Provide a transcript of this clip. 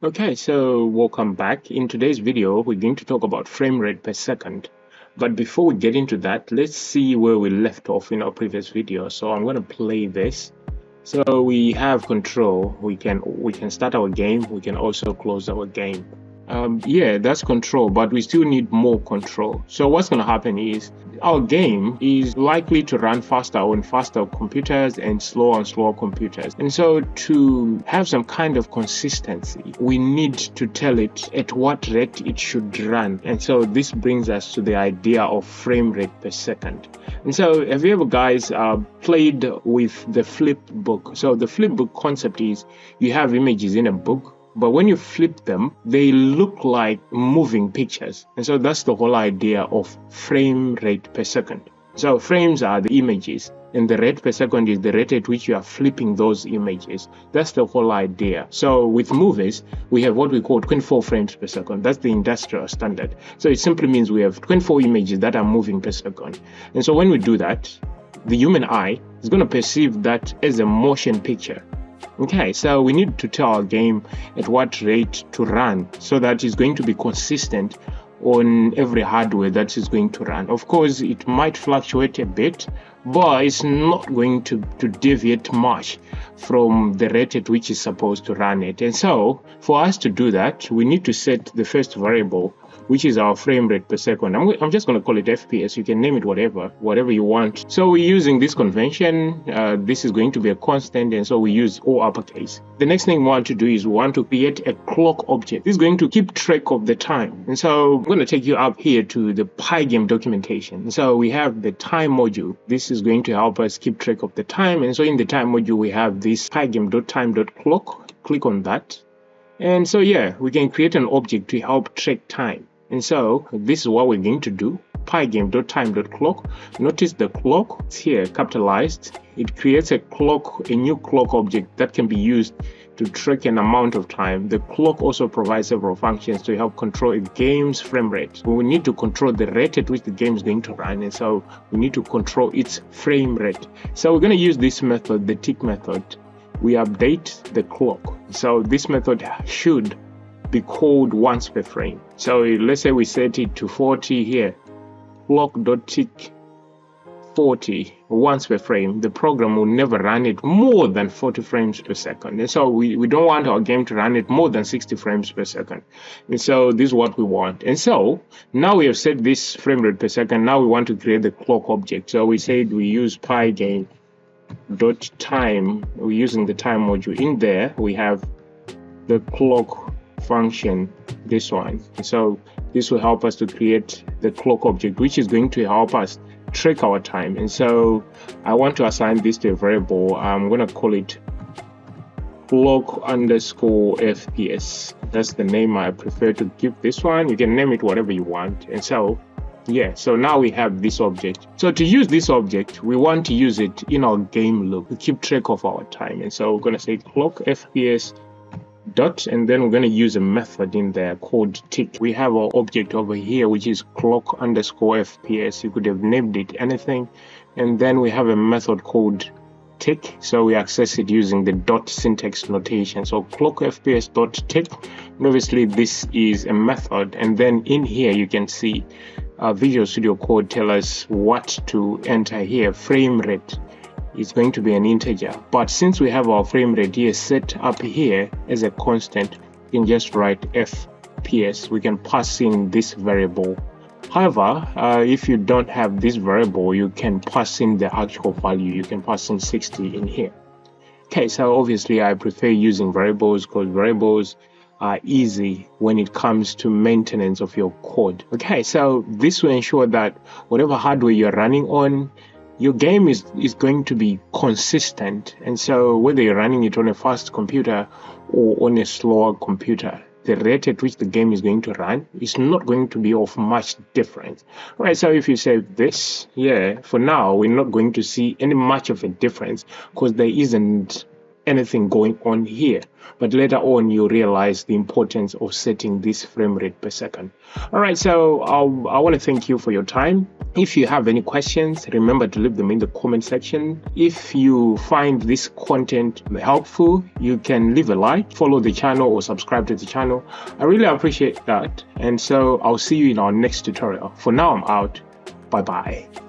Okay, so welcome back. In today's video, we're going to talk about frame rate per second. But before we get into that, let's see where we left off in our previous video. So I'm going to play this. So we have control. We can start our game. We can also close our game. Yeah, that's control, but we still need more control. So what's going to happen is our game is likely to run faster on faster computers and slower on slower computers. And so to have some kind of consistency, we need to tell it at what rate it should run. And so this brings us to the idea of frame rate per second. And so have you ever guys played with the flip book? So the flip book concept is you have images in a book, but when you flip them, they look like moving pictures. And so that's the whole idea of frame rate per second. So frames are the images, and the rate per second is the rate at which you are flipping those images. That's the whole idea. So with movies, we have what we call 24 frames per second. That's the industrial standard. So it simply means we have 24 images that are moving per second. And so when we do that, the human eye is going to perceive that as a motion picture. Okay, so we need to tell our game at what rate to run so that it's going to be consistent on every hardware that is going to run. Of course, it might fluctuate a bit, but it's not going to deviate much from the rate at which it's supposed to run it. And so for us to do that, we need to set the first variable, which is our frame rate per second. I'm just going to call it FPS. You can name it whatever you want. So we're using this convention. This is going to be a constant, and so we use all uppercase. The next thing we want to do is we want to create a clock object. This is going to keep track of the time. And so I'm going to take you up here to the Pygame documentation. And so we have the time module. This is going to help us keep track of the time. And so in the time module, we have this pygame.time.clock. Click on that. And so yeah, we can create an object to help track time. And so this is what we're going to do. Pygame.time.clock. Notice the clock, it's here capitalized. It creates a new clock object that can be used to track an amount of time. The clock also provides several functions to help control a game's frame rate. We need to control the rate at which the game is going to run, and so we need to control its frame rate. So we're going to use this method, the tick method. We update the clock. So this method should be called once per frame. So let's say we set it to 40 here. Clock.tick 40 once per frame. The program will never run it more than 40 frames per second. And so we don't want our game to run it more than 60 frames per second. And so this is what we want. And so now we have set this frame rate per second. Now we want to create the clock object. So we said we use Pygame.time. We're using the time module. In there we have the clock function, this one. So this will help us to create the clock object, which is going to help us track our time. And so I want to assign this to a variable. I'm going to call it clock_fps. That's the name I prefer to give this one. You can name it whatever you want. And so yeah, so now we have this object. So to use this object, we want to use it in our game loop to keep track of our time. And so we're going to say clock fps dot, and then we're going to use a method in there called tick. We have our object over here, which is clock_fps. You could have named it anything. And then we have a method called tick. So we access it using the dot syntax notation. So clock_fps dot tick. And obviously this is a method. And then in here you can see Visual Studio Code tell us what to enter here. Frame rate is going to be an integer, but since we have our frame rate here set up here as a constant, we can just write fps. We can pass in this variable. However, if you don't have this variable, you can pass in the actual value. You can pass in 60 in here. Okay, so obviously I prefer using variables because variables are easy when it comes to maintenance of your code. Okay, so this will ensure that whatever hardware you're running on, your game is going to be consistent. And so whether you're running it on a fast computer or on a slower computer, the rate at which the game is going to run is not going to be of much difference. Right, so if you save this, yeah, for now we're not going to see any much of a difference because there isn't anything going on here. But later on, you realize the importance of setting this frame rate per second. All right, so I want to thank you for your time. If you have any questions, remember to leave them in the comment section. If you find this content helpful, you can leave a like, follow the channel, or subscribe to the channel. I really appreciate that. And so I'll see you in our next tutorial. For now, I'm out. Bye-bye.